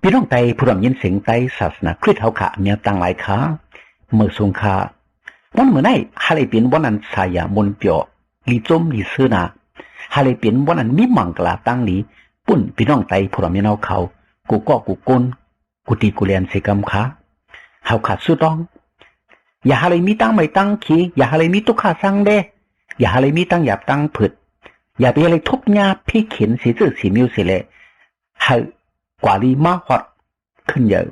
พี่น้องไตผู้รำยินเสียงไตศาสนาคริสต์เขาขาเนี่ยต่างหลายขาเมื่อสงขาวันเมื่อไหร่ฮาเลเปียนวันนั้นสายามนเปียวลีจมลีซื้อนาฮาเลเปียนวันนั้นมีมังกลาตั้งนี้ปุ่นพี่น้องไตผู้รำยินเอาเขากูก็กูกลกูตีกูเรียนเสกำขาเขาขาดสุดต้องอย่าฮาเลมีตั้งไม่ตั้งขี้อย่าฮาเลมีตุกขาสั่งเด้อย่าฮาเลมีตั้งหยาบตั้งผึดอย่าไปอะไรทุบหญ้าพี่เข็นสีจืดสีมิวสิเล่ให้กว่าลีมาหอดขึ้นเยอะ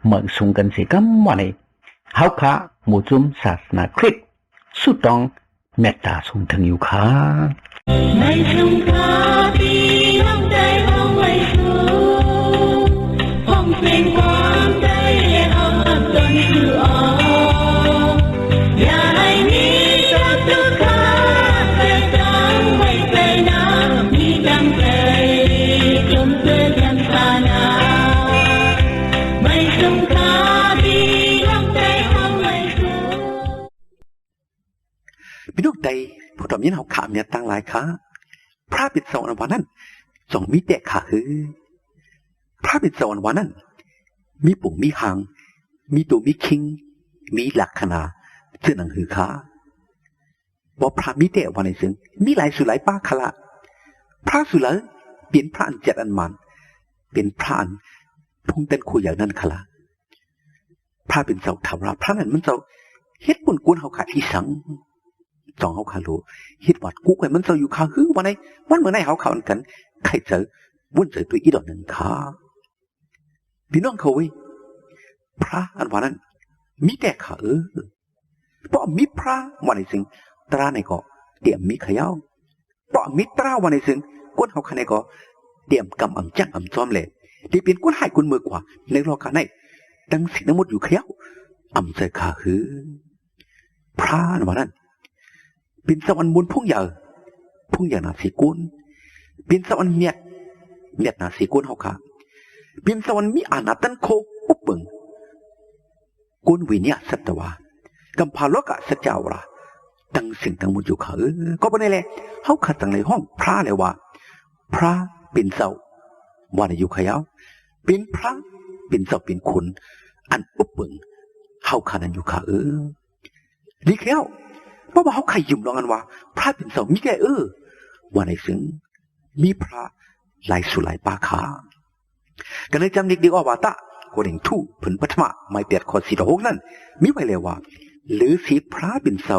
เหมือนส่งกันสิกัมวันนี้เฮาค่ะหมู่จุมศาสนาคริสต์สุดต้องเมตตาส่งถึงอยู่ค่ะไม่สงคราพี่น้องใจเอาไว้สู้ห้องเป็นความใจเอาอับจนคือออกอย่าให้มีสักทุกข้าแต่จำไว้ใจนะมีดังใจจมเพื่อยังตานาไม่สงคราพี่น้องใจเอาไว้สู้พี่น้องใดผู้ทำยินเขาขามเนี่ยตั้งหลายขาพระปิดสวรรค์วันนั้นจงมีแต่ขาหือพระปิดสวรรค์วันนั้นมีปุ่งมีหางมีตัวมีคิงมีหลักขณาเสื่อหนังหือขาว่าพระมีแต่วันในซึ่งมีหลายสุหลายป้าขละพระสุหลายเปลี่ยนพระอันเจ็ดอันมันเป็นพระอันพุ่งเต้นคุยอย่างนั้นขละพระเป็นเจ้าถาวรพระนั้นมันเจ้าเฮ็ดปุ่นกวนเขาขาดที่สังจองเขาขาลูฮิตวัดกุ๊กไอ้มันเจออยู่ขาหื้อวันไหนวันเมื่อไหร่เขาขากันใครเจอวุ่นเจอตัวอีดอกหนึ่งขาพี่น้องเขาไว้พระอันวันนั้นมีแต่ขาเพราะมีพระวันไหนซึ่งตราในก็เตรียมมีขยาวเพราะมีตราวันไหนซึ่งก้นเขาขาในก็เตรียมกำอ่ำจังอ่ำจอมเลยที่เป็นก้นหายก้นมือกว่าในรอขาในดังสิ่งทั้งหมดอยู่ขยาวอ่ำใจขาหื้อพระอันวันนั้นเป็นสวรรค์บนพุ่งใหญ่นาสีกุลเป็นสวรรค์เมียดนาสีกุลเขาค่ะเป็นสวรรค์มีอาณาตันโคอุปเปิงกุลวิญญาสัตวากัมพาลกะสัจจาวราตั้งสิ่งตั้งหมดอยู่ค่ะก็เป็นอะไรเขาขัดตั้งในห้องพระเลยว่าพระเป็นเจ้าว่าในอยู่ขยาวเป็นพระเป็นเจ้าเป็นคุณอันอุปเปิงเขาขัดนั้นอยู่ค่ะดีแค่เพราะว่าเขาใครยุ่มลองกันว่าพระเป็นเสามีแก่ว่าในซึ่งมีพระหลายสุหลายปาขากันเลยจำเด็กดีว่าตะโกเด้งทู่ผลปัทมาไม่เปียดขอสีดอกนั่นมีไว้เลยว่าหรือสีพระเป็นเสา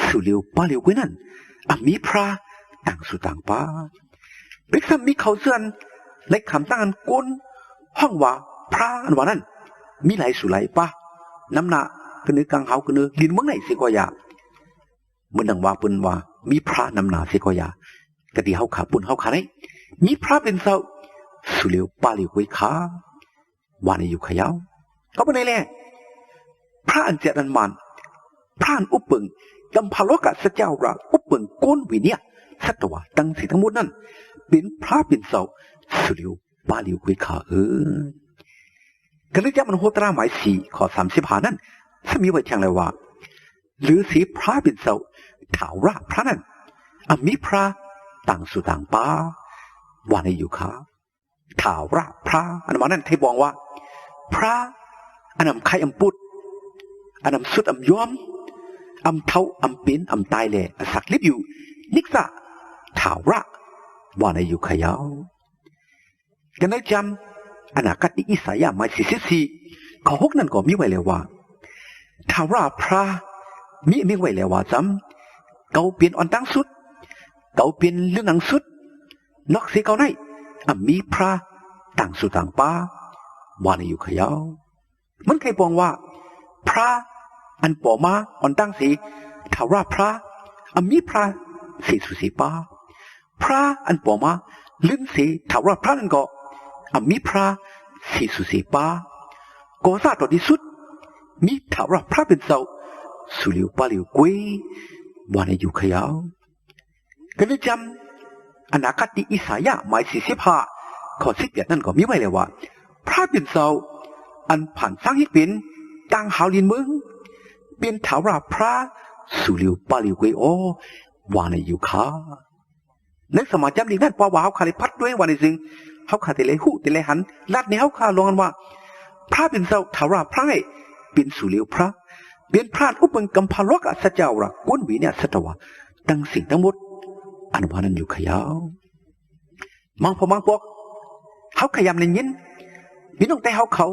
สุเลียวป้าเลียวไว้นั่นมีพระต่างสุต่างป้าเบ็กซัมมีเขาเสื่อนในคำตั้งอันก้นห้องว่าพระอันว่านั่นมีหลายสุหลายป้าน้ำหนักกันนึกกังเขากันนึกลินเมืองไหนสิกว่ายาเมื่อดังว่าปุ่นว่ามีพระนำหนาเสกอยากะดีเฮาขาปุ่นเฮาขาไหนมีพระเป็นเจ้าสุเลียวปาลิวไว้ขาวานอยู่ขยาวก็เป็นไงแหละพระอันเจริญมันพระอันอุปเปิงกำพาโลกะสัจจาวราอุปเปิงก้นวิเนี่ยสัตวะตั้งสิ่งทั้งหมดนั้นเป็นพระเป็นเจ้าสุเลียวปาลิวไว้ขากันเลยจะมันโหตราหมาย4 ข้อ 35นั้นถ้ามีไว้แทงเลยว่าหรือสีพระเป็นเจ้าถาวรพระนั้นมีพระต่างสุต่างป้าว่าในอยู่ขาถาวรพระอันนั้นไทยบอกว่าพระอันนั้นใครปุดอันนั้นสุดยอมเท่าเป็นตายเลยสักลิบอยู่นิกษะถาวรว่าในอยู่ขยาวกันได้จำอนาคตอิสายาไม่44 ข้อ 6นั่นก็มีไว้เลยว่าถาวรพระมีไว้แล้วว่าจำเกาเปลี่ยนอ่อนตั้งสุดเกาเปลี่ยนเรื่องหนังสุดนอกเสียเกาไหนมีพระต่างสุต่างป้าว่าในอยู่ขยาวมันใครบอกว่าพระอันป่อมาอ่อนตั้งสีถาวรพระมีพระสีสุสีป้าพระอันป่อมาลื่นสีถาวรพระนั่นก็มีพระสีสุสีป้าก็ซาต่อที่สุดมีถาวรพระเป็นเจ้าสุเลียวปาเลียวกุยว่าในอยู่ขยาวกันเลยจำอนาคตอิสายาหมาย45 ข้อ 18นั่นก็มีไว้เลยว่าพระเป็นเจ้าอันผ่านสร้างให้เป็นต่างหาวลินเมืองเป็นถาวรพระสุเลียวปาเลียวกุยว่าในอยู่ขาในสมัยจำดีนั่นปาวาวคาลิพัดด้วยว่าในสิ่ง เขาขาดแต่เลยหูแต่เลยหันลัดในเขาขาลงกันว่าพระเป็นเจ้าถาราพระเป็นสุเหลียวพระเป็นพระอุปกรรมพารกสัจเจ้าระกวนวีเนี่ยสัตวะตั้งสิ่งทั้งหมดอันว่านั้นอยู่ขยาวมังพอมังพวกเขาขยำในยินมีน้องแต่เขา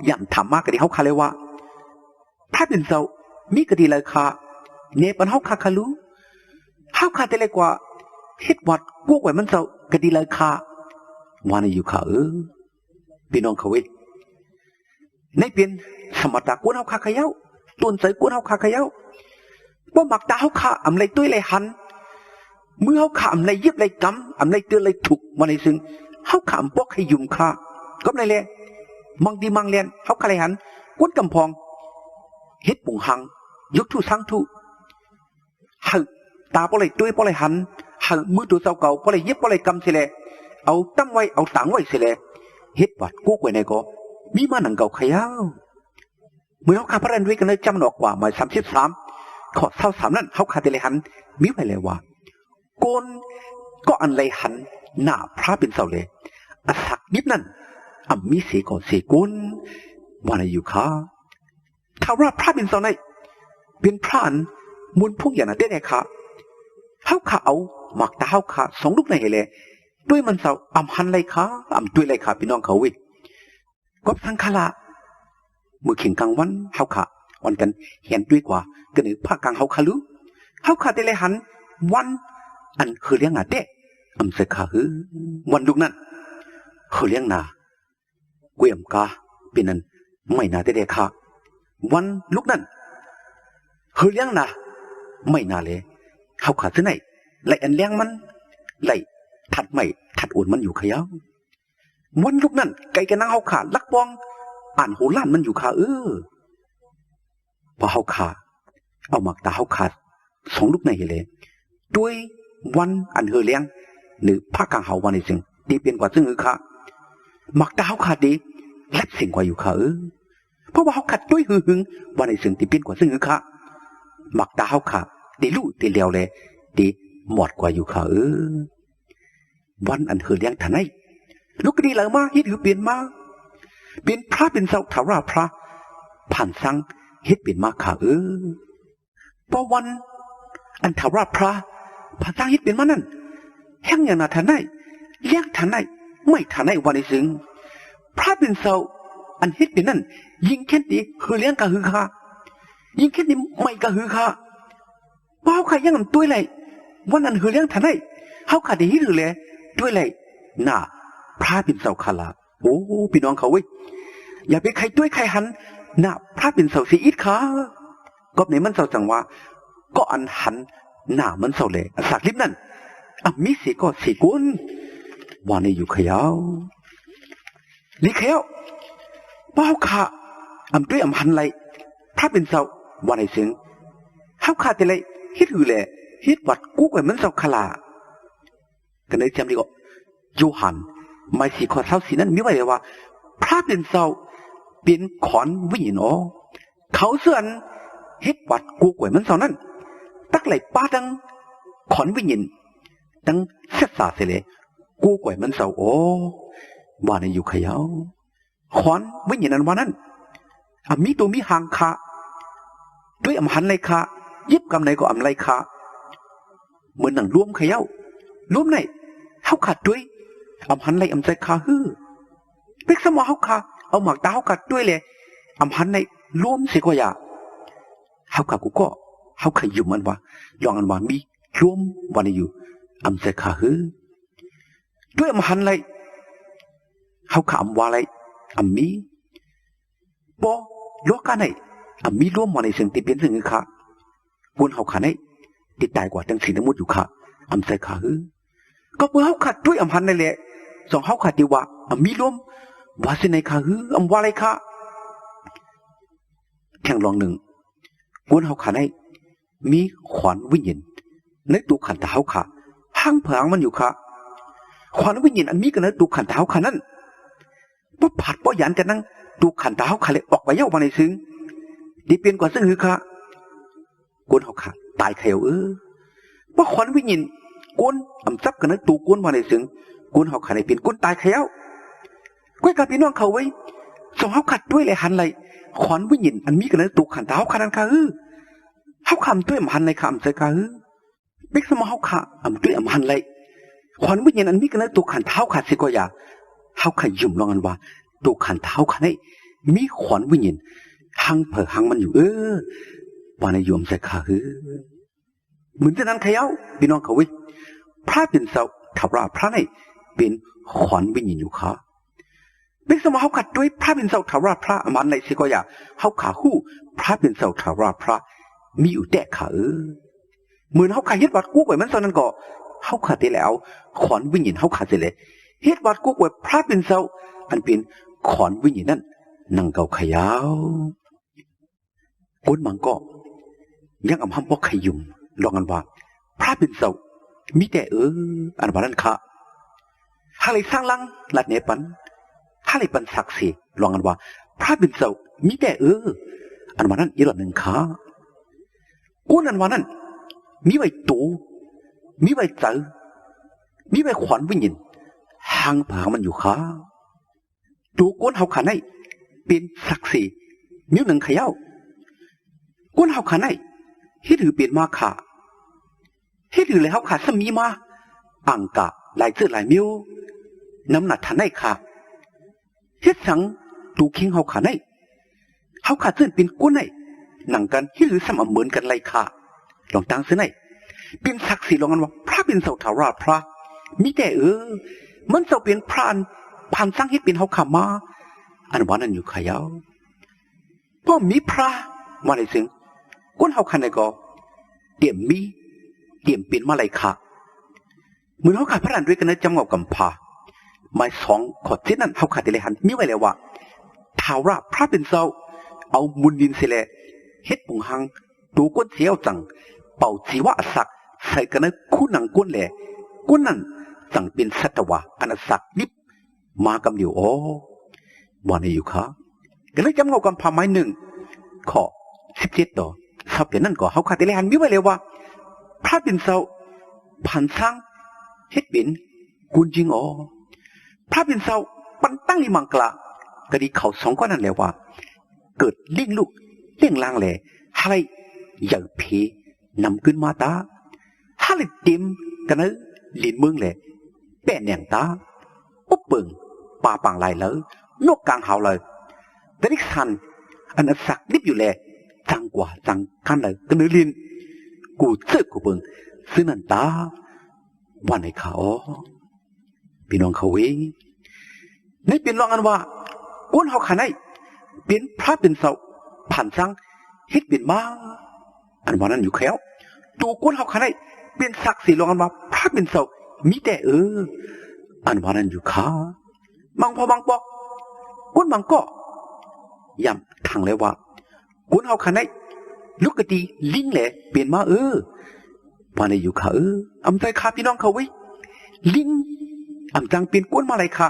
ย่ำถามมากกะดีเขาคาเลยว่าพระเป็นเจ้ามีกะดีเลยค่ะเนปันเขาคาคารู้เขาคาแต่เลยกว่าเฮ็ดวัดกู้ไว้มันเจ้ากะดีเลยค่ะว่าในอยู่ค่ะพี่น้องเขาเวในเปลี่ยนสมตะกวนเขาคาขยาวต้นใจกวนเขาคาขยาวบ่มักตาเขาคาอำไรตุ้ยไรหันเมื่อเขาขามในยิบไรกำอำไรเตือนไรถูกมาในซึ่งเขาขามพวกให้ยุ่มคาก็ในเลยมังดีมังเลียนเขาคาไรหันกวนกำพองเฮ็ดปุ่งหังยกทู่สังทู่หักตาปล่อยตุ้ยปล่อยหันหักมือตัวเจ้าเก่าปล่อยยิบปล่อยกำเสียเลยเอาตั้งไว้เอาตังไว้เสียเลยเฮ็ดวัดกู้ไว้ในก็มีมาหนังเก่าขยาวเมื่อเขาขาพระเรนวิกันเลยจำหนอกกว่าหมาย33ข้อ23นั้นเขาขาดเลยหันมีไว้เลยว่าโกนก็อันไรหันหน้าพระเป็นเสาเลยอสักนิบนั้นมีเสก่อนเสกุลวันอายุค่ะถ้าว่าพระเป็นเสาในเป็นพระมุนพุ่งอย่างนั้นได้ไงคะเขาขาเอาหมักตาเขาขาสองลูกในเลยด้วยมันเสาหันไรคะด้วยไรคะพี่น้องเขาวิก็สังขละมือเข่งกลางวันเขาขาวันกันเห็นด้วยกว่ากันหรือภาคกลางเขาขารู้เขาขาได้เลยหันวันอันคือเลี้ยงนาเด็กเสกขาวันลูกนั้นคือเลี้ยงนาเกี่ยมกาเป็นนั้นไม่นาได้ค่ะวันลูกนั้นคือเลี้ยงนาไม่นาเลยเขาขาดที่ไหนไหลอันเลี้ยงมันไหลถัดไม่ถัดอุ่นมันอยู่ขยาววันลูกนั้นไก่กันนั่งเขาขาดลักปองอ่านโหล้านมันอยู่ขาพอเขาขาเอาหมักตาเขาขาดสองลูกในเลยด้วยวันอันเฮเลี้ยงหรือภาคกลางเขาวันในสิ่งดีเปลี่ยนกว่าซึ่งค่ะหมักตาเขาขาดดีและสิ่งกว่าอยู่ค่ะเพราะว่าเขาขาดด้วยหึงวันในสิ่งดีเปลี่ยนกว่าซึ่งค่ะหมักตาเขาขาดดีลู่ดีเลี้ยวเลยดีหมดกว่าอยู่ค่ะวันอันเฮเลี้ยงท่านไหนลูกดีเลยมาฮิตหือเปลี่ยนมาเป็นพระเป็นเจ้าถาราพระผ่านสังฮิตเปลี่ยนมาค่ะเพราะวันอันถาราพระภาษาฮิตเป็นมานั่นแห้งอย่างนาทานได้เลี้ยงทานได้ไม่ทานได้วันในซึ่งพระเป็นเสาอันฮิตเป็นนั่นยิงแค่นี้คือเลี้ยงกะฮือค่ะยิงแค่นี้ไม่กะฮือค่ะเพราะเขาขยันตัวเลยวันนั้นคือเลี้ยงทานได้เขาขาดได้ฮิตหรือเลยด้วยเลยน่าพระเป็นเสาขาลาโอ้พี่น้องเขาเว้ยอย่าไปใครด้วยใครหันน่าพระเป็นเสาเสียอิดค่ะก็ในมันเสาจังว่าก็อันหันหน้ามันเสาเลยสักลิบนั่นมีสีก็สีกุนวันนี้อยู่ขยาวลิขยาวเป้าขาด้วยหันไรพระเป็นเสาวันนี้ซึ่งเขาขาดแต่ไรฮิตหือเลยฮิตวัดกู้ไว้มันเสาขลากันเลยจำดีก็โยฮันไม่สีขอเท้าสีนั้นมีไว้เลยว่าพระเป็นเสาเป็นขอนวิญญาณเขาเสื่อนฮิตวัดกู้ไว้มันเสานั้นตักไหลป้าดังขอนวิญญาณดังเสียสาเสเลยกู้ไว้มันเสาโอ้ว่าในอยู่ขยาวขอนวิญญาณนั้นว่านั้นมีตัวมีหางขาด้วยหันไรขายิบกำไหนก็ไรขาเหมือนหนังรวมขยาวรวมไหนเขาขาดด้วยหันไรใจขาเป็กสมอเขาขาเอาหมากตาเขาขาดด้วยเลยหันในรวมเสียกว่าอย่าเขาขากูก็เขาขยุมมันว่าลองอันว่ามีรวมวันนี้อยู่ใจขาด้วยหันไรเขาขาว่าไรมีปอโลกาไหนมีรวมวันในสิ่งที่เป็นสิ่งขาบุญเขาขาไหนติดตายกว่าทั้งสิ่งทั้งหมดอยู่ขาใจขาก็เพื่อเขาขาดด้วยหันในแหละสองเขาขาดดีว่ามีรวมว่าสิ่งในขาว่าอะไรขาแข่งลองหนึ่งบุญเขาขาไหนมีขวัญวิญญาณในตัวขันเท้าขาห้างเผืองมันอยู่ขาขวัญวิญญาณอันมีกันในตัวขันเท้าขานั้นว่าผัดว่าหยันกันนั่งตัวขันเท้าขาเลยออกไปเย้าวันในซึ้งดีเปลี่ยนกว่าซึ่งคือขาบุญเขาขาตายเขียวว่าขวัญวิญญาณกุนซับกันในตัวกุนวันในซึ้งกุนเขาขาในเปลี่ยนกุนตายเขียว ก้อยกับพี่น้องเขาไว้ส่งเฮาขัดด้วยเลยหันเลยขอนวิญญาณอันมีกันเลยตุกขันตาเฮาขัดอันค่ะเฮาคำด้วยหันเลยคำใจค่ะเบ็กสมเฮาขาด้วยหันเลยขอนวิญญาณอันมีกันเลยตุกขันเท้าขาดสิก็อย่าเฮาขยุ่มลองกันว่าตุกขันเท้าขันให้มีขอนวิญญาณหังเผอหังมันอยู่ว่าในโยมใจค่ะเหมือนฉะนั้นใครเอาพี่น้องเขาไว้พระเป็นเสาถ้าว่าพระในเป็นขอนวิญญาณอยู่ค่ะเป็นสมเขาขัดด้วยพระเป็นเสาถ้าว่าพระมันในสิก็อย่าเขาขาหู้พระเป็นเสาถ้าว่าพระมีอยู่แต่ขาเหมือนเขาขาเฮ็ดวัดกู้ไว้มันตอนนั้นก็เขาขาดได้แล้วขอนวิญญาณเขาขาดเสร็จเลยเฮ็ดวัดกู้ไว้พระเป็นเสาอันเป็นขอนวิญญาณนั้นนั่งเกาขยาวก้นมังก็ยังอำห้ำบอกขยุ่มลองกันว่าพระเป็นเสามีแต่อันว่านั้นค่ะฮาเลยสร้างลังลัดเนปันฮาเลยปันศักดิ์สิทธิ์ลองกันว่าพระเป็นเสามีแต่อันว่านั้นอีกหลอดหนึ่งค่ะก้นอันว่านั้นมีไว้ตูมีไว้เจอมีไว้ขวัญวิญญาณห่างผามันอยู่ค่ะตูก้นเขาขันให้เป็นศักดิ์สิทธิ์มิ้วหนึ่งขย่าก้นเขาขันให้ที่ถือเป็นมาค่ะที่ถือเลยเขาขาดสมีมาอังกะลายเสื้อลายมิ้วน้ำหนักทันได้ค่ะเฮ็ดสังตูคิงเขาขาดได้เขาขาดเสื้อเป็นก้นได้หนังกันที่ถือสมเหมือนกันเลยค่ะลองตั้งเสื้อไหนเป็นศักดิ์ศรีลองกันว่าพระเป็นเสาถาราพระมีแต่มันเสาเป็นพรานผ่านสร้างเฮ็ดเป็นเขาขามาอันว่านั้นอยู่ขยาวเพราะมีพระมาในสิ่งก้นเขาขันได้ก็เดี่ยมมีเดี่ยมเป็นมาเลยค่ะเหมือนเขาขาดพระอันด้วยกันนะจำเงากำพาหมายสองขอเจ็ดนั้นเขาขาดเลยหันมีไว้เลยว่าท้าวราพระเป็นเสาเอามุนดินเสลเฮ็ดปุงหังตูก้นเสียวจังเป่าจีวะสักใส่กันนะคู่หนังก้นแหล่ก้นนั้นจังเป็นสัตวะอันสักนิบมากำเดียววันนี้อยู่ค่ะก็เลยจำเงากำพาไม้หนึ่งขอ17ต่อสับเดี๋ยวนั้นก็เขาขาดเลยหันมีไว้เลยว่าพระเป็นเสาผ่านสร้างเฮ็ดเป็นกุญจิงพระเป็นเสาปันตั้งในมังกลากระดีเขาสองก้อนนั่นแหละว่าเกิดเลี้ยงลูกเลี้ยงลางแหล่อะไรอย่างเพนำขึ้นมาตาอะไรเต็มกันนะลินเมืองแหล่แป้นแหน่งตาอุ๊บเปิงปลาปังลายเลยนกกลางหาวเลยแต่ดิฉันอันนั้นสักนิบอยู่แหล่จังกว่าจังกันเลยกันนึกลินกูเจอกูเปิงซึ่งนั่นตาวันไหนเขาพี่น้องเขาเองนี่เป็นรองกันว่าก้นเขาขันให้เป็นพระเป็นเสาผ่านสังเฮ็ดเป็นมาอันวันนั้นอยู่แค่ตัวก้นเขาขันให้เป็นศักดิ์ศรีรองกันว่าพระเป็นเสามีแต่อันวันนั้นอยู่ขาบางพอบางปอกก้นบางก็ย้ำทางเลยว่าก้นเขาขันให้ลูกกะตีลิงแหละเปลี่ยนมาวันนี้อยู่ขาอำใจขาพี่น้องเขาไว้ลิงอำจังเป็นก้นมาอะไรค่ะ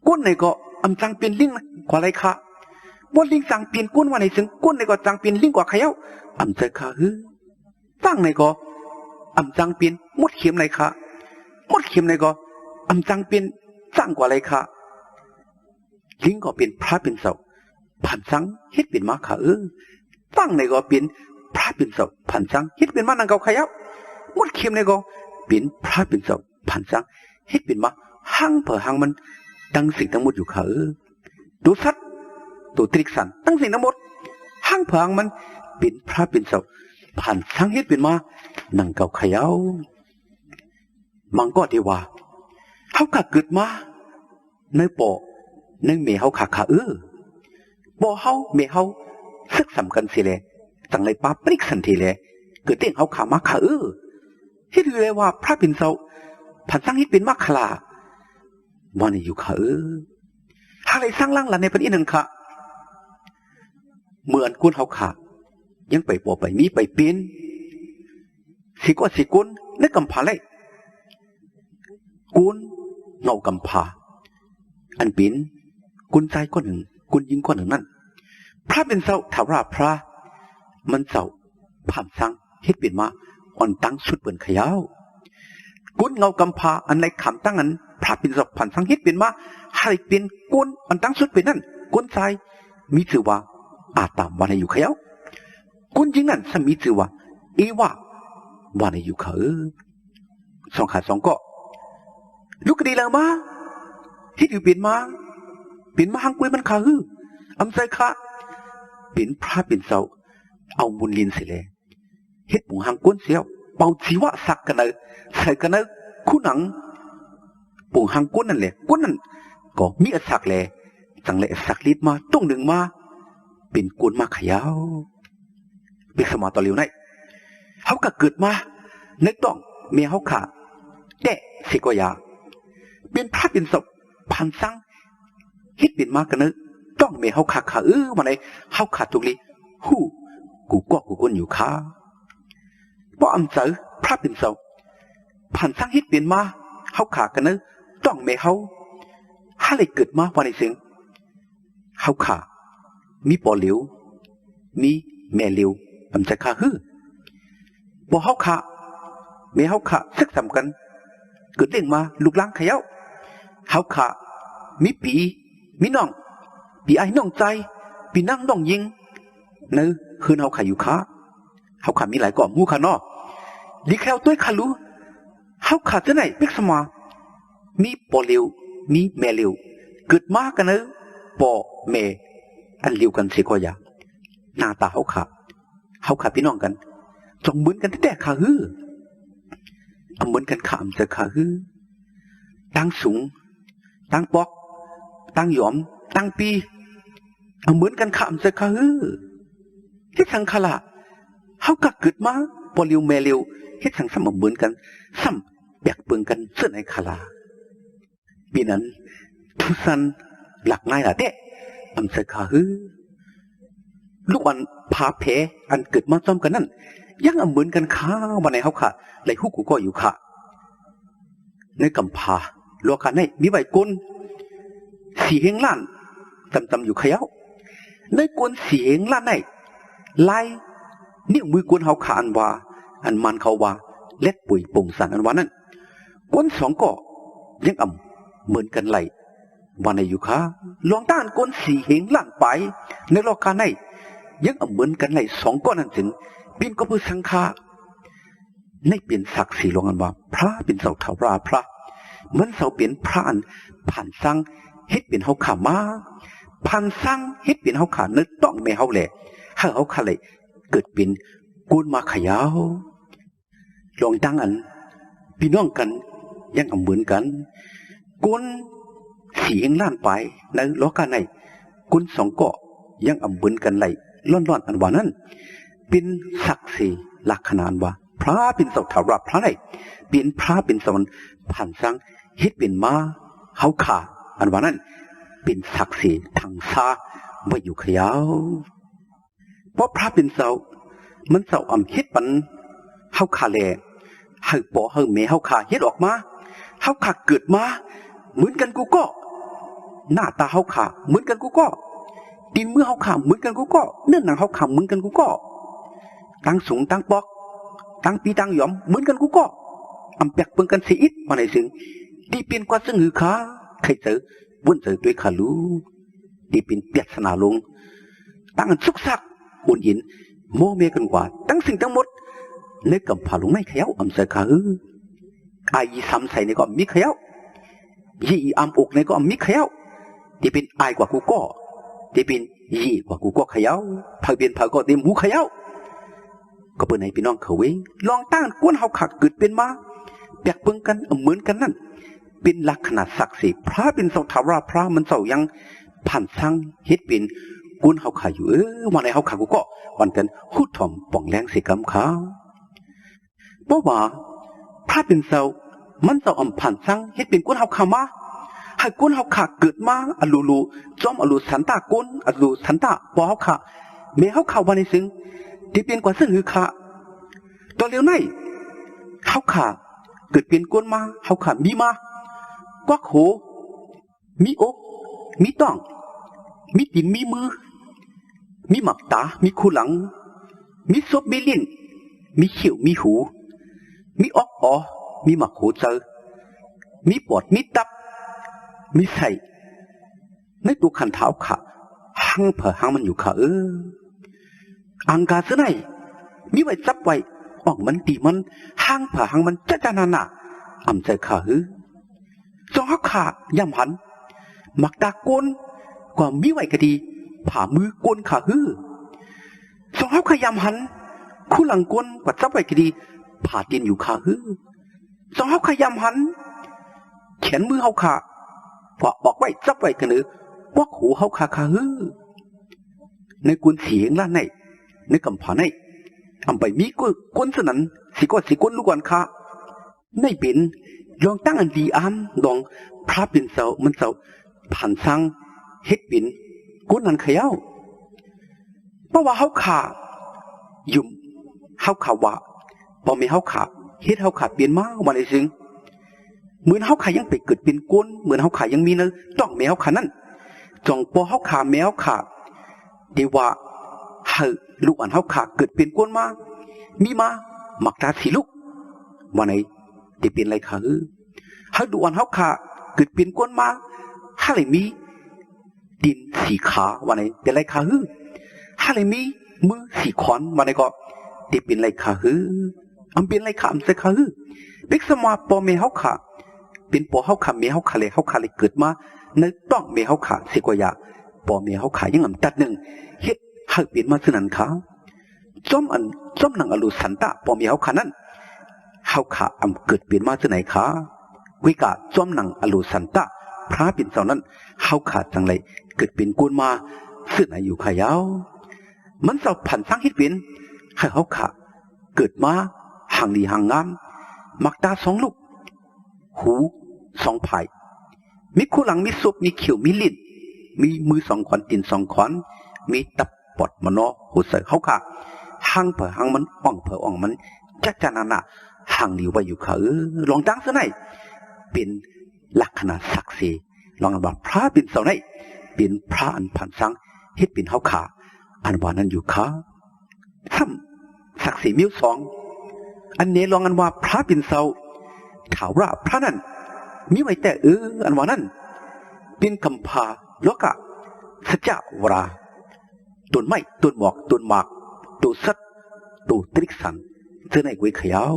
ก้นไหนก็อำจังเป็นลิงกว่าอะไรค่ะว่าลิงจังเป็นก้นว่าไหนซึ่งก้นไหนก็จังเป็นลิงกว่าใครอำใจขาตั้งไหนก็อำจังเป็นมดเข็มไหนค่ะมดเข็มไหนก็อำจังเป็นจังกว่าอะไรค่ะลิงก็เป็นพระเป็นเสาผ่านจังเฮ็ดเป็นมาค่ะตั้งไหนก็เป็นพระเป็นเสาผ่านจังเฮ็ดเป็นมานังเกาใครมดเข็มไหนก็เป็นพระเป็นเสาผ่านจังเฮ็ดเป็นมาหังเผอหังมันตั้งสิ่งทั้งหมดอยู่ค่ะดูสัตว์ตัวตริกสันตั้งสิ่งทั้งหมดหังเผอหังมันเป็นพระเป็นเสาผ่านจังเฮ็ดเป็นมานังเกาขยาวมังก็ดีว่าเขาขาเกิดมาในปอในเมเขาขาบ่เขาเมเขาซึกสำคัญสิเลยจังเลยป้าปริกสันทีเลยเกิดเต้งเขาขามาขาเฮ็ดเลยว่าพระเป็นเสาผ่านสร้างเฮ็ดเป็นมาคลาวันนี้อยู่ขาหาอะไรสร้างล่างหลันในประเด็นนั้นค่ะเหมือนกุนเขาขายังไปบ่ไปมีไปเปลี่ยนสิก็สิกุนในกำพาเลยกุนเงากำพาอันเป็นกุนใจก้อนหนึ่งกุนยิงก้อนหนึ่งนั่นพระเป็นเสาถาราพระมันเสาผ่านสร้างเฮ็ดเป็นมาอ่อนตั้งชุดเปิ่นขยาวกุนเงากำพาอันไรขำตั้งนั้นพระเป็นศพผ่านสังเฮ็ดเป็นมา ให้เป็นก้นอันตั้งสุดเป็นนั่นก้นใจมีชื่อว่าอาตามวันในอยู่เขาก้นจริงนั่นสมีชื่อว่าเอวาวันในอยู่เขาสองขาสองก็ลูกก็ดีแล้วมาที่อยู่เปลี่ยนมาหังกุ้ยมันขาฮืออำใจขาเป็นพระเป็นเสาเอาบุญลินเสียเลยเฮ็ดปุ่งหังก้นเสียวเป่าชีวะสักกันเลยใส่กันเลยคู่หนังปุ่งหังก้นนั่นแหละก้นนั่นก็มีอสักเลยจังเลยสักลิดมาต้องหนึ่งมาเป็นก้นมาขยาวเป็นสมาต่อเร็วไหนเขาก็เกิดมาในต้องเมียเขาขาแต่สิกยาเป็นพระเป็นศพพันสังเฮ็ดเป็นมากันเนอะต้องเมียเขาขามาในเขาขาตุลีหู้กูก้นอยู่ขาเพราะอำเจอพระเป็นศพพันสังเฮ็ดเป็นมาเขาขากันเนอะต้องเมียเขาหาเลยเกิดมาวันในเสียงเขาขามีปอเหลียวมีแม่เหลียวอำใจขาฮื้อบ่เขาขาเมียเขาขาซึกสำกันเกิดเรื่องมาลูกล้างขยาวเขาขามีปีมีน้องปีไอ้น้องใจปีนั่งน้องยิงเนื้อคืนเขาขาอยู่ขาเขาขามีหลายก่อมูขานอดีแคลตัวขารู้เขาขาจะไหนเป็กสมามีปอเหลียวมีแม่เหลียวเกิดมากันเนื้อปอแม่อันเลียวกันสิก็อย่าหน้าตาเขาขาพี่น้องกันจงเหมือนกันแต่ขาฮื้อเหมือนกันขามจะขาฮื้อตั้งสูงตั้งปอกตั้งหยอมตั้งปีเหมือนกันขามจะขาฮื้อเฮ็ดสังขละเขากักเกิดมาปอเลียวแม่เลียวเฮ็ดสังสมเหมือนกันซ้ำแบกเปิงกันเสื้อในขลาปีนั้นทุสันหลักง่ายละเด้อำจะขาฮื้อลูกอันพาเพอันเกิดมาซ้อมกันนั่นยังเหมือนกันข้าวันไหนเขาขาไหลหุกกูก็อยู่ขาในกำพาโลกาในมีใบกุลสีเฮงล้านตำอยู่ขยาวในกุลสีเฮงล้านในลายนิ้วมือกุลเขาขาอันว่าอันมันเขาว่าเล็ดปุ๋ยปุ่งสันอันว่านั่นกุลสองก็ยังเหมือนกันไหลวันไหนอยู่ขาลองต้านกุลสีเฮงล้านไปในโลกาในยังเหมือนกันไหลสองก้อนนั่นถึงบินก็เพื่อสังฆาในเปลี่ยนศักดิ์ศรีลงกันว่าพระเป็นเสาเถาราพระเหมือนเสาเปลี่ยนพระอันผ่านสร้างเฮ็ดเป็นเฮาขามาผ่านสร้างเฮ็ดเป็นเฮาขาเนื้อต้องไม่เฮาแหละให้เฮาขาเลยเกิดเป็นกูนมาขยาวลองตั้งอันพี่น้องกันยังเหมือนกันกูนสีเฮงล้านไปในโลกาในกูนสองเกาะยังเหมือนกันไหลล่อนอันว่านั้นเป็นศักดิ์ศรีลักษณะว่าพระเป็นเสาถาราพระไหนเป็นพระเป็นสวรรค์ผ่านสร้างเฮ็ดเป็นมาเขาขาอันว่านั้นเป็นศักดิ์ศรีทางซาไม่อยู่ขยาวเพราะพระเป็นเสามันเสาเฮ็ดปันเขาขาแลให้ปอให้เมเขาขาเฮ็ดออกมาเขาขาเกิดมาเหมือนกันกูก็หน้าตาเขาขาเหมือนกันกูก็ดินเมื่อเขาขาเหมือนกันกูก็เนื้อหนังเขาขาเหมือนกันกูก็ตั้งสูงตั้งปอกตั้งปีตั้งหยอมเหมือนกันกูก็แปลกเปิงกันเสียอิดมาในซึ่งดีเปลี่ยนกว่าซึ่งหือขาใครเจอวุ่นเจอด้วยขาลูดีเป็นเปียกสนาลงตั้งสุกซักอุ่นยินโมเมกันกว่าตั้งสิ่งทั้งหมดในกำพาลงไม่เขย่าเสขาไอ้ซ้ำใส่ในก็มีเขย่ายี่อกในก็มีเขย่าดีเป็นไอกว่ากูก็ที่เป็นยี่กว่ากูก็เขย่าพาเป็นพาก็เต็มหูเขย่าก็เป็นไหนพี่น้องเขาเว้ลองตั้งก้นเฮาขักเกิดเป็นมาแบกเบิ่งกันเหมือนกันนั่นเป็นลักษณะศักดิ์สิทธิ์พระเป็นเสาถาราพระมันเสายังผ่านสร้างเฮ็ดเป็นก้นเฮาขาอยู่วันไหนเฮาขักกูก็วันกันหูถ่อมป่องแรงสิกำขาเพราะว่าพระเป็นเสามันเสาผ่านสร้างเฮ็ดเป็นก้นเฮาขามาให้ก้นเฮาขาเกิดมาอลูจอมอลูสันตาก้นอลูสันตาปอเฮาขาเมเฮาขาวันในซึ่งที่เป็นกว่าซึ่งหือขาตอนเร็วไหนเฮาขาเกิดเป็นก้นมาเฮาขามีมากวักโหมีอกมีต้องมีตีนมีมือมีหมักตามีคูหลังมีซบมีลิ้นมีเขียวมีหูมีอกมีหมักหูเจอมีปอดมีตับมีไส้ ในตัวขันเท้าขาหังเผอหังมันอยู่ขาอังกาเสไนมีไว้จับไว้อ่องมันตีมันหังเผอหังมันจะจานานะอำใจขาจองหักขายำหันมักตาโกนกว่ามีไว้ก็ดีผ่ามือโกนขาจองหักขายำหันคู่หลังโกนกว่าจับไว้ก็ดีผ่าตีนอยู่ขาจองหักขายำหันแขนมือเฮาขาพอบอกไว้จับไว้กันว่าหูเฮาขาในกุนเสียงล้านในกำผาในอำไปมีกุนสนันสิกุนลูกวันขาในเป็นลองตั้งอันดีอามลองพระเป็นเสามันเสาผ่านสังเฮ็ดเป็นกุนนันเขย่าเพราะว่าเฮาขายุ่มเฮาขาว่าพอมีเฮาขาเฮ็ดเฮาขาเปลี่ยนมาวันไหนซึ่งเหมือนเฮาขายังไปเกิดเป็นกุนเหมือนเฮาขายังมีเนื้อต้องแมวขานั่นจองปอเฮาขาแมวขาเดี๋ยวว่าเฮาลูกอันเฮาขาเกิดเป็นกุนมามีมาหมักตาสีลูกวันไหนจะเป็นไรขาเฮาดูอันเฮาขาเกิดเป็นกุนมาเฮาเลยมีดินสีขาวันไหนเป็นไรขาเฮาเลยมีมือสีขวานวันไหนก็จะเป็นไรขาอันเป็นไรขาอันเสขาเด็กสมาปอเมเฮาขาเป็นปอเฮาขาเมเฮาขาเลยเกิดมาในต้องเมเฮาขาสิกว่ายาปอเมเฮาขายังอันตัดหนึ่งเฮ็ดเฮาเปลี่ยนมาสนันขาจ้อมนังอรุสันตะปอเมเฮาขานั้นเฮาขาอำเกิดเปลี่ยนมาสไหนขาวิกาจ้อมนังอรุสันตะพระเป็นเจ้านั้นเฮาขาจังไรเกิดเป็นกุนมาซึ่งไหนอยู่ขายาวมันเจ้าผันสร้างเฮ็ดเป็นให้เฮาขาเกิดมาห่างดีห่างงามมักตาสองลูกหูสองผายมีคู่หลังมีศพมีเขียวมีลิ้นมีมือสองขวัญตีนสองขวัญมีตับปอดมโนหัวใจเขาค่ะห่างเผอห่างมันอ่องเผออ่องมันจักจานานะห่างดีไว้อยู่ค่ะลองตั้งซะไหนเป็นลักษณะศักดิ์สิทธิ์ลองว่าพระเป็นเสาไหนเป็นพระอันผ่านสังเฮ็ดเป็นเขาขาอันว่านั้นอยู่ค่ะซ้ำศักดิ์ศรีมิ้วสองอันนี้ลองอันว่าพระเป็นเสาถาวรพระนั้นมีไว้แต่อันว่านั้นเป็นคำพาโลกะสัจจวราต้นไม้ต้นหมอกต้นหมากตัวสัตว์ตัวตริกสันเจอในกุยขยาว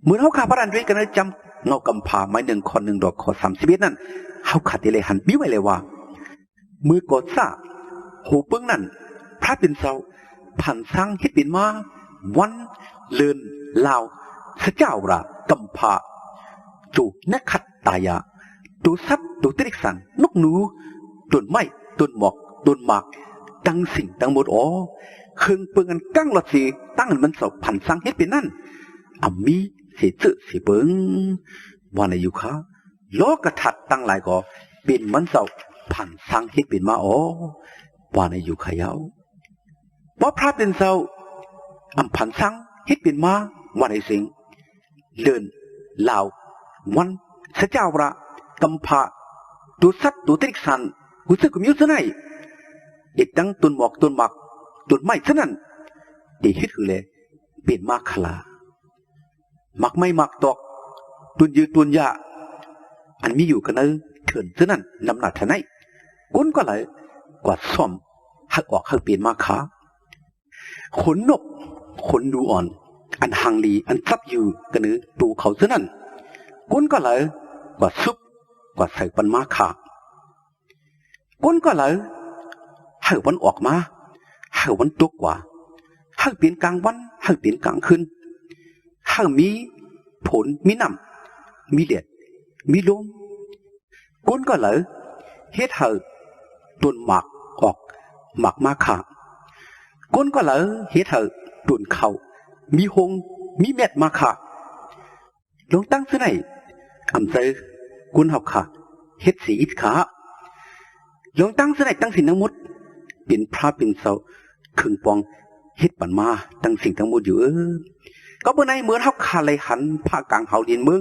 เหมือนเขาขาพระอันด้วยกันจำเงากำพาไม้หนึ่งคอนหนึ่งดอกขอ31นั่นเขาขาดเลยหันมีไว้เลยว่ามือกอดซาหูเปิ้งนั่นพระเป็นเสาผ่านสร้างเฮ็ดเป็นมาวันเลินลาวสัจจวรากำพาจูนักขัดตายาตัวสัตว์ตัวตริกสันนกหนูต้นไม้ต้นหมอกต้นหมากตั้งสิ่งตั้งหมดเครื่องเปิงอันกั้งหลอดสีตั้งมันเสาผันสร้างเฮ็ดเป็นนั่นมีเสียจื้อเสียเปิงวันอายุค่ะล้อกระถัดตั้งหลายก็เป็นมันเสาผันสร้างเฮ็ดเป็นมาวันอายุขยาวเพราะพระเป็นเสาผันสร้างเฮ็ดเป็นมาวันไอสิงเดินลาววันสัจจวรากำพาตัวสัตว์ตัวตริกสันหูสึกมีอยู่ซะไหนอีกตั้งต้นหมอกต้นหมากต้นไม้ซะนั่นดีฮิตคือเลยเปลี่ยนมากขลาหมักไม่หมักตอกตุนยืตุนยาอันมีอยู่กันเถินซะนั่นนำหนักเท่าไหนก้นก็เลยกวาดซ่อมหักออกหักเปลี่ยนมาขาขนนกขนดูอ่อนอันหังลีอันซับอยู่กันตูเขาซะนั่นก้นก็เลยกว่าซุปกว่าใส่ปันมาขาก้นก็เลยให้วันออกมาให้วันตกกว่าให้เปลี่ยนกลางวันให้เปลี่ยนกลางคืนให้มีผลมีน้ำมีเด็ดมีลมก้นก็เลยเฮ็ดให้ต้นหมากออกหมากมาขาก้นก็เลยเฮ็ดให้ต้นเขามีหงมีเม็ดมาขาลงตั้งซะไหนอำใจกุนเฮาขาเฮ็ดสีอิฐขาลงตั้งซะไหนตั้งสิ่งทั้งหมดเป็นพระเป็นเสาครึ่งปองเฮ็ดปันมาตั้งสิ่งทั้งหมดอยู่ก็บ่ในเหมือนเฮาคาไหลหันภาคกลางเฮาดินเมือง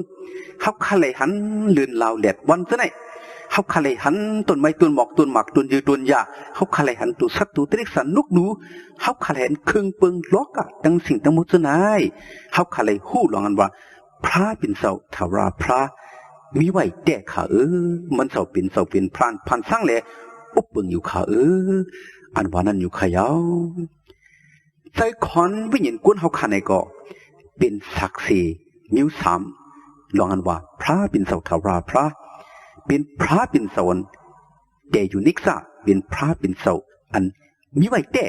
เฮาคาไหลหันลื่นลาวแดดวันซะไหนเฮาคาไหลหันต้นไม้ต้นหมอกต้นหมากต้นยือต้นหญ้าเฮาคาไหลหันตัวสัตว์ตัวตริกสันนกหนูเฮาคาไหลหันครึ่งเปิงล็อกตั้งสิ่งทั้งหมดซะไหนเฮาคาไหลฮู้ลองกันว่าพระเป็นเสาถาวรพระ มีไว้แต่ขามันเสาเป็นพรานพันสร้างเลยอุบเปิงอยู่ขาอันว่านั้นอยู่ขยาวใจขอนวิญญาณกุนเฮาขาในก็เป็นศักดิ์ศรีมิวสามลองอันว่าพระเป็นเสาทาราพระเป็นพระเป็นเสาแต่อยู่นิกซะเป็นพระเป็นเสาอันมีไว้แต่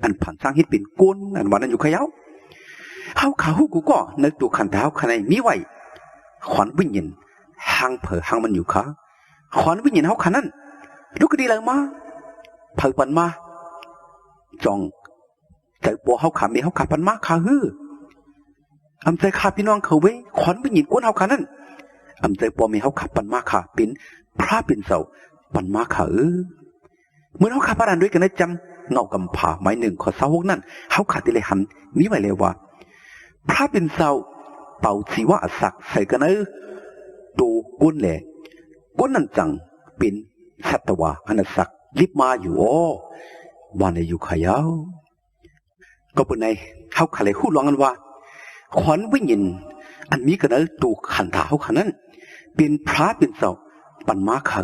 อันผ่านสร้างให้เป็นกุนอันว่านั้นอยู่ขยาวเฮาขาหูกูก็ในตัวขันเท้าขาในมีไว้ขอนวิญญาณหางเผอหางมันอยู่ขาขอนวิญญาณเฮาขานั้นลูกก็ดีเลยมาเผอปันมาจองใจปัวเฮาขามีเฮาขาปันมาขาฮืออำใจขาพี่น้องเขาไว้ขอนวิญญาณกวนเฮาขานั้นอำใจปัวมีเฮาขาปันมาขาเป็นพระเป็นเสาปันมาขาเมื่อเฮาขาพระดันด้วยกันได้จำเงากำผาไม้หนึ่งขอเสาหกนั้นเฮาขาติเลยหันมีไว้เลยว่าพระเป็นเสาเป่าชีวะศักดิ์ใส่กันดูก้นแหล่ก้นนั่นจังเป็นสัตวะอนันศักดิ์ลิบมาอยู่อ๋อวันในอยู่ขยาวก็เป็นในเขาขเลยหู้ร้องกันว่าขวัญวิญญาณอันมีกันตูขันถาเขาขันนั้นเป็นพระเป็นเสาปันมาขา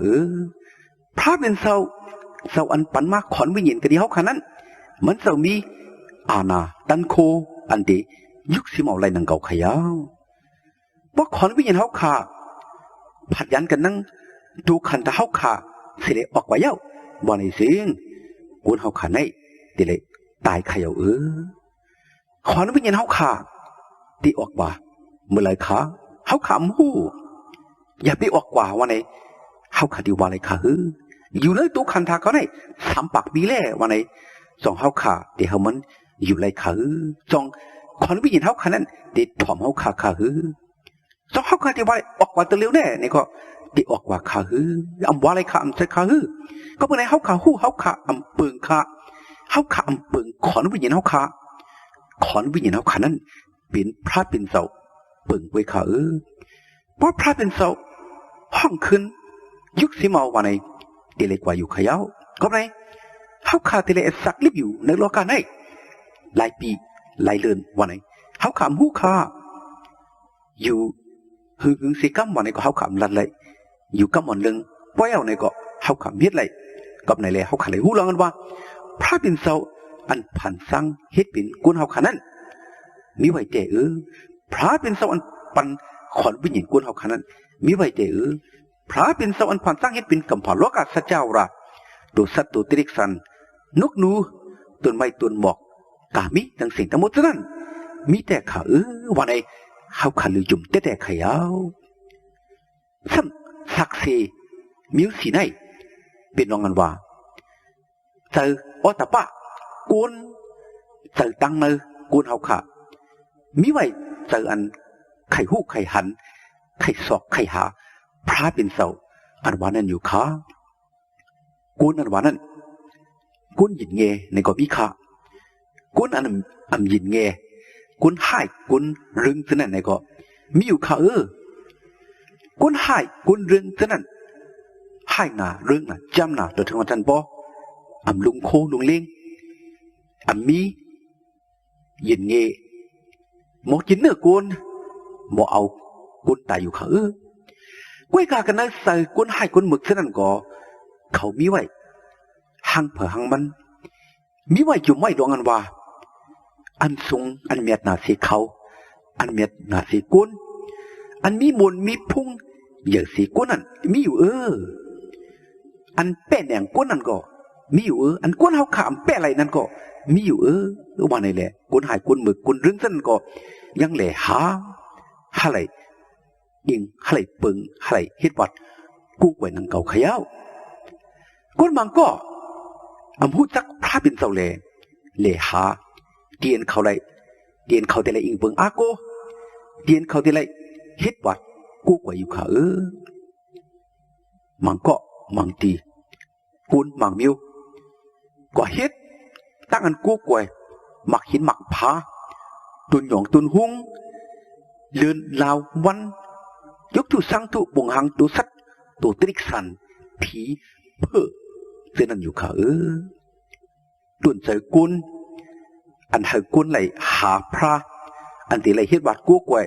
พระเป็นเสาอันปันมาขวัญวิญญาณกันที่เขาขันนั้นมันเสามีอาณาตันโคอันเดยุคสิมาอะไรนังเก่าขยาวว่าขวัญวิญญาณเขาขาผัดยันกันนั่งดูขันตาเขาขาเสียออกไว้เย้าบ่ในสิ่งกุนเขาขาในเดี๋ยวเลยตายขยาวขอนวิญญาณเขาขาตีออกว่าเมื่อไรขาเขาขำหูอย่าไปออกกว่าวันไหนเขาขาดีวันไหนขาอยู่เลยตัวขันตาเขาในสามปากบีแล่วันไหนจองเขาขาเดี๋ยวมันอยู่ไรขาจองขอนวิญญาณเขาขานั้นเดี๋ยวถ่อมเขาขาจองเขาขาดีวันออกว่าตัวเร็วแน่นี่ก็ตีออกว่าขาอำว่าอะไรขาอำใส่ขาก็เป็นไงเขาขาหูเขาขาอำเปิงขาเขาขาอำเปิงขอนวิญญาณเขาขาขอนวิญญาณเขาขานั้นเป็นพระเป็นเสาเปิงไว้ขาเพราะพระเป็นเสาห้องขึ้นยุคสีเมาวันไหนเดเล็กว่าอยู่ขยาวก็เป็นไงเขาขาเดเล็กสักลิบอยู่ในโลกาไหนหลายปีหลายเดือนวันไหนเขาขาหูขาอยู่หึงสีกัมวันไหนก็เขาขามลัดเลยอยู่กัมวันเรื่องป้อยเอาไหนก็เขาขามเฮ็ดเลยกับไหนเลยเขาขาเลยหูร้องกันว่าพระเป็นเสาอันผ่านสร้างเฮ็ดเป็นกุนเฮาขานั้นมีไว้แต่พระเป็นเสาอันปันขอนวิญญาณกุนเฮาขานั้นมีไว้แต่พระเป็นเสาอันผ่านสร้างเฮ็ดเป็นกำพร้าโลกาสัจเจ้าระตัวสัตว์ตัวตริกสันนกนูต้นไม้ต้นหมอกกามิทั้งสิ่งทั้งหมดนั้นมีแต่ขาวันไหนเขาขาลือจุ่มแต่ขยาวซ้ำสักเซมิวสีไหนเป็นน้องกันว่าเจออตปะกุนเจอตังเนกุนเฮาขามีไว้เจออันไข่หูไข่หันไข่ศอกไข่หาพระเป็นเสาอันวานั้นอยู่ขากุนอันวานั้นกุนหยินเงในก็มีขากุนอันหยินเงกุนหายกุนรึงฉะนั้นในก็มีอยู่ขากุนหายกุนรึงฉะนั้นหายหนารึงน่ะจำหนาโดยถึงวันจันทร์ปออำลุงโคลุงเล้งอำมียินเงหมกยินเนื้อกุนหมเอากุนตายอยู่ขาก้วยกากันนั้นใส่กุนหายกุนหมึกฉะนั้นก็เขามีไว้หังเผอหังมันมีไว้จุ่มไว้ดวงอันว่าอันทรงอันเมียดนาสีเขาอันเมียดนาสีกุนอันมีมนมีพุ่งอย่างสีกุนนั่นมีอยู่อันแป้แหนงกุนนั่นก็มีอยู่อันกุนเฮาขามแป้อะไรนั่นก็มีอยู่วันนี้แหละกุนหายกุนหมึกกุนรึงสั้นก็ยังแหล่หาอะไรยิงอะไรเปิงอะไรเฮ็ดวัดกู้ไว้นังเก่าขยาวกุนบางก็อำพูดจักพระเป็นเสาแหล่หาเดียนเขาไรเดียนเขาแต่ไรอิงเปิงอาโกเดียนเขาแต่ไรเฮ็ดวัดกู้ไว้อยู่ขามังก็มังตีกุนมังมิวก็เฮ็ดตั้งอันกู้กวยหมักหินหมักผาตุนหยองตุนหุงเลือนลาววันยกตุสังตุบงหังตุสัตตุตริกสันผีเพ้อเส้นนั้นอยู่ขาตุนใจกุนอันให้กุนไหลหาพระอันที่ไหลเฮ็ดวัดกู้กวย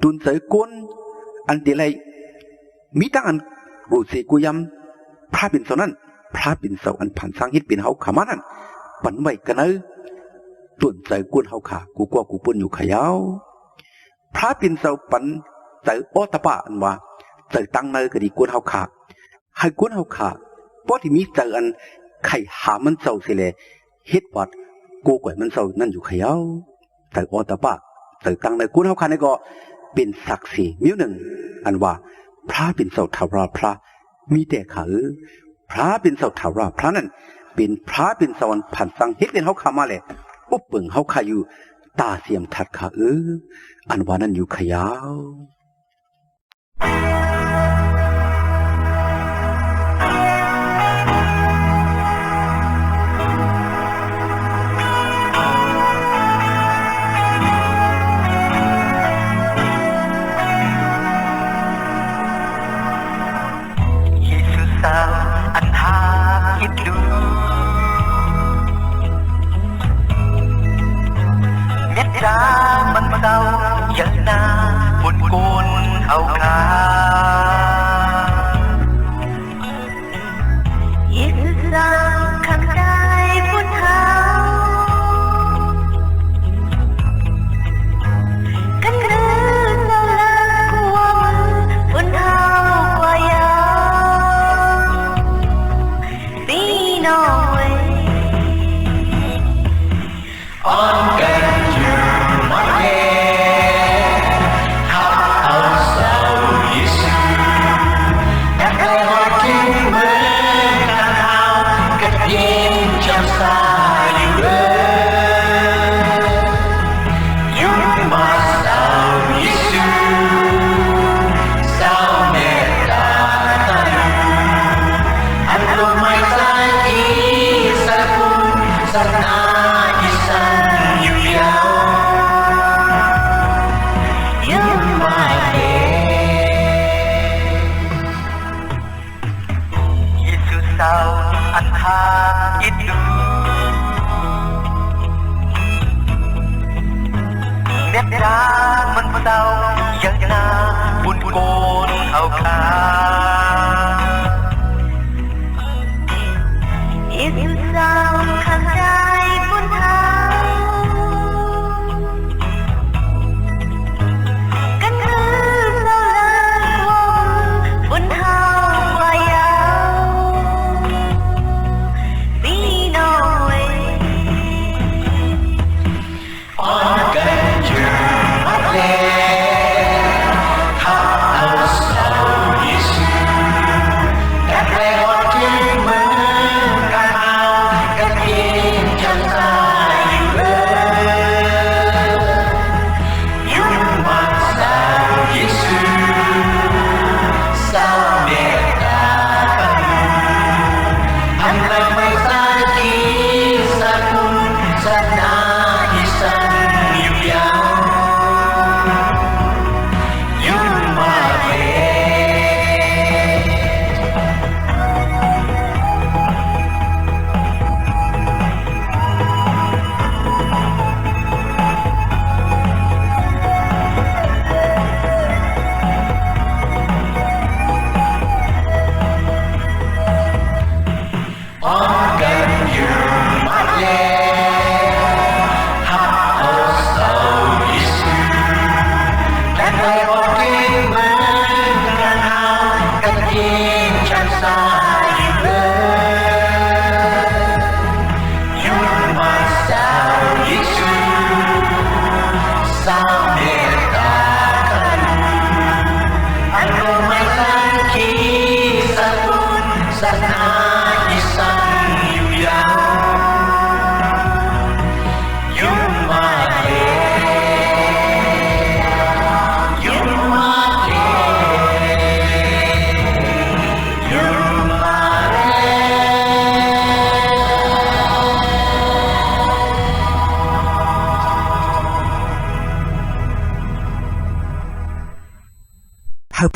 ตุนใจกุนอันที่ไหล มีตั้งอันกูเสกุยำพระปิ่นเสานั้นพระปิ่นเสาอันผ่านสร้างฮิตปิ่นเฮาขามานั้นปันไว้กันเนอตุ่นใจกวนเฮาขากูกว่ากูปุ่นอยู่ขยาวพระปิ่นเสาปันใจโอตปะอันว่าใจตั้งเนอก็ดีกวนเฮาขาให้กวนเฮาขาเพราะที่มีใจอันไข่หามันเสาเสเลยเฮ็ดวัดกูกว่ามันเสานั่นอยู่ขยาวใจโอตปะใจตั้งเนอกวนเฮาขานี่ก็เป็นศักดิ์ศรีนิ้วหนึ่งอันว่าพระปิ่นเสาทาวราพระมีแต่ขาพระเป็นเสาถาวรพระนั้นเป็นพระเป็นสวรรค์ผ่านสังเฮ็ดเป็นเฮาขามาแหละปุ๊บเปิงเฮาขาอยู่ตาเสียมทัดขาอันว่านั้นอยู่ขยาวมันเศร้าอย่างนาบนโกนเอาขายิ่งสร้างคำได้พุทธากันคือเจ้าละกลัวมือบนเท้ากว่ายาปีน้องเว้ยอ่อนกันมันเศร้าอย่างนาบุญโกนเอาขายิ่งเศร้าคำได้บุญเท้ากันคือเจ้าละกลัวบุญเท้ากว่ายาวปีน้องเว้ยอ่อนกัน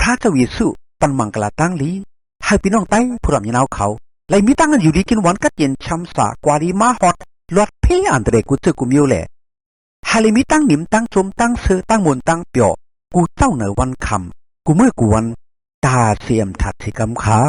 พระเจ้าเยซูปันมังกลาตั้งลีให้พี่น้องไต้ผู้รำยินเอาเขาไล่มีตั้งกันอยู่ดีกินวันกัดเย็นช้ำสากวาดีมาฮอดหลอดเพียอันเดรกุเจกุมิวแหละฮาเลมีตั้งหนิมตั้งชมตั้งเสือตั้งมนตั้งเปียวกูเจ้าเหนือวันคำกูเมื่อกูวัน ตาเสียมถัดสิกำขา